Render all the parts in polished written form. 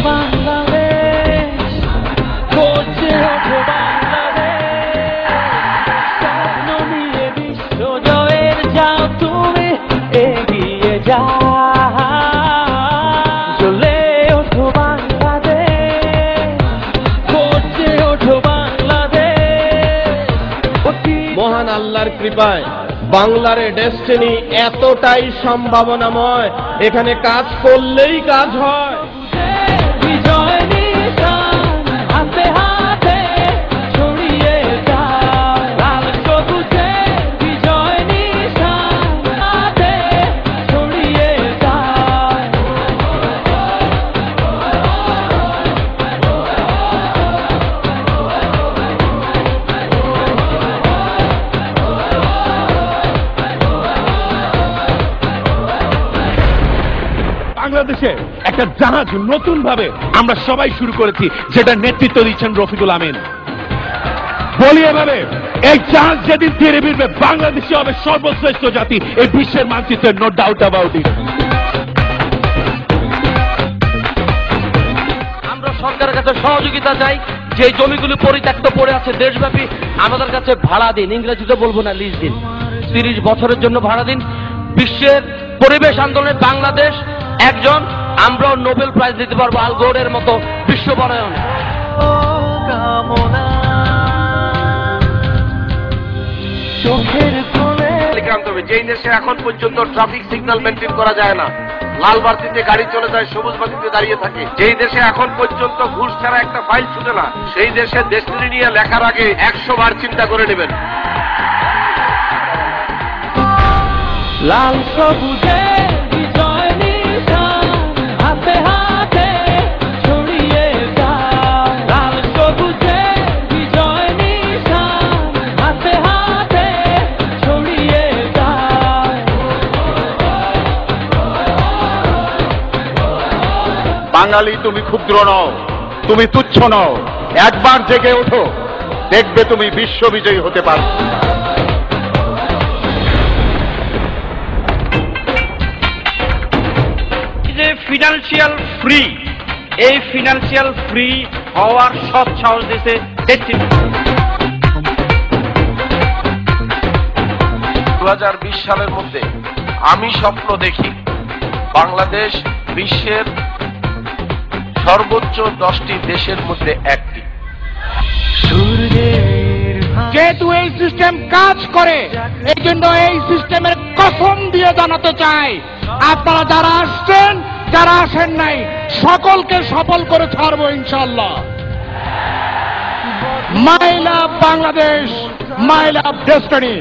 বাংলাদেশ, গর্জে ওঠো বাংলাদেশ, স্বপ্ন নিয়ে বিশ্ব জয়ের যাও তুমি এগিয়ে যাও, জ্বলে ওঠো বাংলাদেশ, গর্জে ওঠো বাংলাদেশ। মহান আল্লাহর কৃপায় বাংলার ডেস্টিনি এতটাই সম্ভাবনাময়, এখানে কাজ করলেই কাজ হয়। বিজয় নিশান হাতে হাতে ছড়িয়ে দাও, লাল সবুজে বিজয় নিশান হাতে ছড়িয়ে দাও। বাংলাদেশে একটা জাহাজ নতুন ভাবে আমরা সবাই শুরু করেছি, যেটা নেতৃত্ব দিচ্ছেন রফিকুল আমিন। বলি এভাবে, এই জাহাজ যেদিন তীরে ফিরবে, বাংলাদেশে হবে সর্বশ্রেষ্ঠ জাতি এই বিশ্বের মানচিত্রে, নো ডাউট অ্যাবাউট ইট। আমরা সরকারের কাছে সহযোগিতা চাই, যে জমিগুলি পরিত্যক্ত পড়ে আছে দেশব্যাপী, আমাদের কাছে ভাড়া দিন, ইংরেজিতে বলবো না, লিজ দিন, 30 বছরের জন্য ভাড়া দিন। বিশ্বের পরিবেশ আন্দোলনে বাংলাদেশ একজন, আমরাও নোবেল প্রাইজ দিতে পারবো আল গোরের মতো বিশ্ব বনায়ন। চোখের কোণে যেই দেশে এখন পর্যন্ত ট্রাফিক সিগন্যাল মেনটেন করা যায় না, লাল বাতিতে গাড়ি চলে যায়, সবুজ বাতিতে দাঁড়িয়ে থাকে, যেই দেশে এখন পর্যন্ত ঘুষ ছাড়া একটা ফাইল ছুটে না, সেই দেশে ডেস্টিনি নিয়ে লেখার আগে 100 বার চিন্তা করে নেবেন। লাল সবুজে বিজয় নিশান হাতে হাতে ছড়িয়ে দাও, লাল সবুজে বিজয় নিশান হাতে হাতে ছড়িয়ে দাও। বাঙালি, তুমি ক্ষুদ্র নও, তুমি তুচ্ছ নও, একবার জেগে ওঠো, দেখবে তুমি বিশ্ব বিজয়ী হতে পারো। ফিনান্সিয়াল ফ্রি, এই ফিনান্সিয়াল ফ্রি হওয়ার সব সাহস দিয়েছে ডেস্টিনি। 2020 সালের মধ্যে আমি স্বপ্ন দেখি বাংলাদেশ বিশ্বের সর্বোচ্চ 10টি দেশের মধ্যে একটি। যেহেতু এই সিস্টেম কাজ করে, এই জন্য এই সিস্টেমের কসম দিয়ে জানাতে চাই, আপনারা যারা আসছেন, যারা আসেন নাই, সকলকে সফল করে ছাড়বো ইনশাল্লাহ। মাই লাভ বাংলাদেশ, মাই লাভ ডেস্টিনি।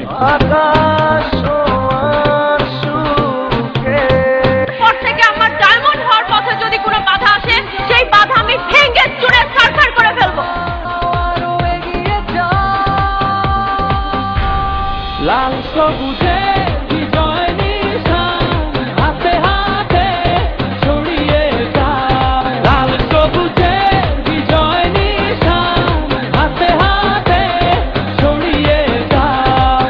পর থেকে আমার ডায়মন্ড হওয়ার পথে যদি কোনো বাধা আসে, সেই বাধা আমি ভেঙে চুরে ছারখার করে ফেলবো। লাল সবুজে বিজয় নিশান হাতে হাতে ছড়িয়ে দাও, লাল সবুজে বিজয় নিশান হাতে হাতে ছড়িয়ে দাও।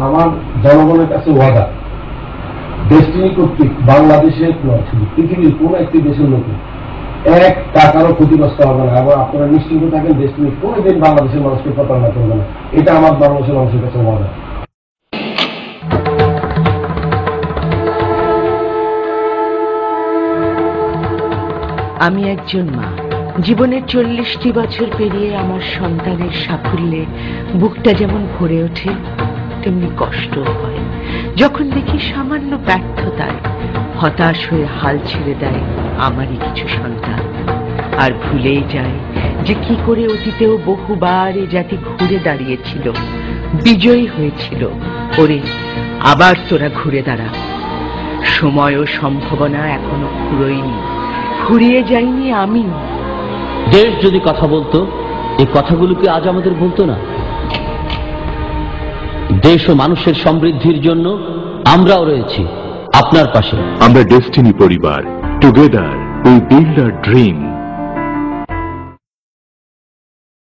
আমার জনগণের কাছে ওয়াদা, ডেস্টিনি কর্তৃক বাংলাদেশের শুধু পৃথিবীর কোন একটি দেশের লোক এক টাকারও ক্ষতিগ্রস্ত হবে না, এবং আপনারা নিশ্চিন্ত থাকেন ডেস্টিনি কোনোদিন বাংলাদেশের মানুষকে প্রতারণা করবে না। এটা আমার বাংলাদেশের মানুষের কাছে ওয়াদা। আমি একজন মা, জীবনের 40টি বছর পেরিয়ে আমার সন্তানের সাফল্যে বুকটা যেমন ভরে ওঠে, তেমনি কষ্ট হয় যখন দেখি সামান্য ব্যর্থতায় হতাশ হয়ে হাল ছেড়ে দেয় আমারই কিছু সন্তান, আর ভুলেই যায় যে কি করে অতীতেও বহুবার এ জাতি ঘুরে দাঁড়িয়েছিল, বিজয়ী হয়েছিল। ওরে, আবার তোরা ঘুরে দাঁড়া। সময় ও সম্ভাবনা এখনো ফুরোয়নি, ফুরিয়ে যায়নি আমিও। দেশ যদি কথা বলতো, এই কথাগুলোকে আজ আমাদের বলতো না। দেশ ও মানুষের সমৃদ্ধির জন্য আমরাও রয়েছি, আপনার পাশে। আমরা ডেস্টিনি পরিবার, together we build a dream.